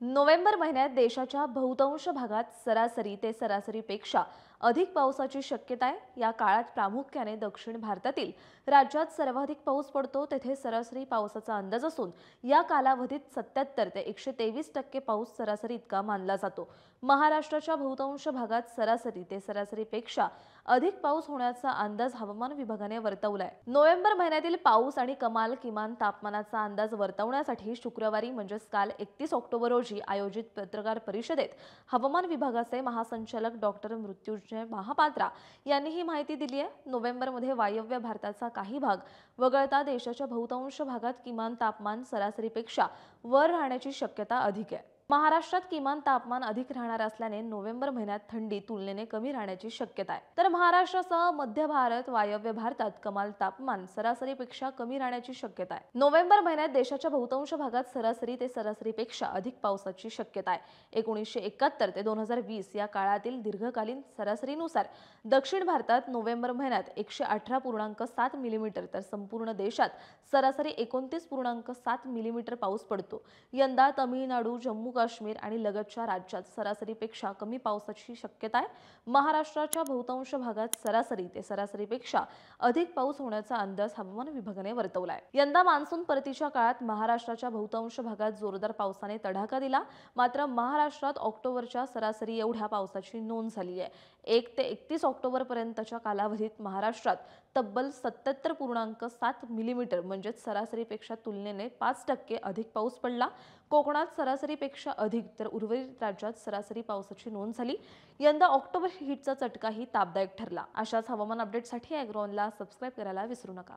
November महिन्यात देशाच्या बहुतांश भागात सरासरी ते सरासरीपेक्षा अधिक पावसाची शक्यता आहे। या काळात प्रामुख्याने दक्षिण भारतातील राज्यात सर्वाधिक पाऊस पडतो, तेथे सरासरी पावसाचा अंदाज असून या कालावधीत 77 ते 123% पाऊस सरासरी इतका मानला जातो। महाराष्ट्राच्या बहुतांश भागात सरासरी ते सरासरीपेक्षा अधिक पाऊस होण्याचा अंदाज हवामान विभागाने वर्तवलाय। नोव्हेंबर महिन्यातील पाऊस आणि कमाल किमान तापमानाचा अंदाज वर्तवण्यासाठी शुक्रवारी म्हणजेच काल 31 ऑक्टोबर रोजी आयोजित पत्रकार परिषदेत हवामान विभागाचे महासंचालक डॉक्टर मृत्युंजय महापात्रा यांनी ही माहिती दिली आहे। नोव्हेंबरमध्ये वायव्य भारताचा काही भाग वगळता देशाच्या बहुतांश भागात किमान तापमान सरासरीपेक्षा वर राहण्याची शक्यता अधिक आहे। महाराष्ट्रात किमान तापमान अधिक राहणार असल्याने नोव्हेंबर महिन्यात थंडी तुलनेने कमी राहण्याची शक्यता आहे। तर महाराष्ट्रासह मध्य भारत, वायव्य भारतात कमाल तापमान सरासरीपेक्षा कमी राहण्याची शक्यता आहे। नोव्हेंबर महिन्यात देशाच्या बहुतांश भागात सरासरी ते सरासरीपेक्षा अधिक पावसाची शक्यता आहे। 1971 ते 2020 या काळातील दीर्घकालीन सरासरीनुसार दक्षिण भारतात नोव्हेंबर महिन्यात 118.7 मिलीमीटर तर संपूर्ण देशात सरासरी 29.7 मिलीमीटर पाऊस पडतो। यंदा तमिळनाडू, जम्मू काश्मीर आणि लगतच्या राज्यात सरासरीपेक्षा कमी पावसाची शक्यता आहे। महाराष्ट्राच्या बहुतांश भागात सरासरी ते सरासरीपेक्षा अधिक पाऊस होण्याचा अंदाज हवामान विभागाने वर्तवलाय। यंदा मान्सून परतीच्या काळात महाराष्ट्राच्या बहुतांश भागात जोरदार पावसाने तडाखा दिला, मात्र महाराष्ट्रात ऑक्टोबरच्या सरासरी एवढ्या पावसाची नोंद झाली आहे। 1 ते 31 ऑक्टोबर पर्यंतच्या कालावधीत महाराष्ट्रात तब्बल 77.7 मिलीमीटर म्हणजेच सरासरीपेक्षा तुलनेने 5% अधिक पाऊस पडला। कोकणात सरासरीपेक्षा अधिक तर उर्वरित राज्यात सरासरी पावसाची नोंद झाली। यंदा ऑक्टोबर हीटचा चटकाही तापदायक ठरला। अशाच हवामान अपडेटसाठी ॲग्रोनला सबस्क्राइब करायला विसरू नका।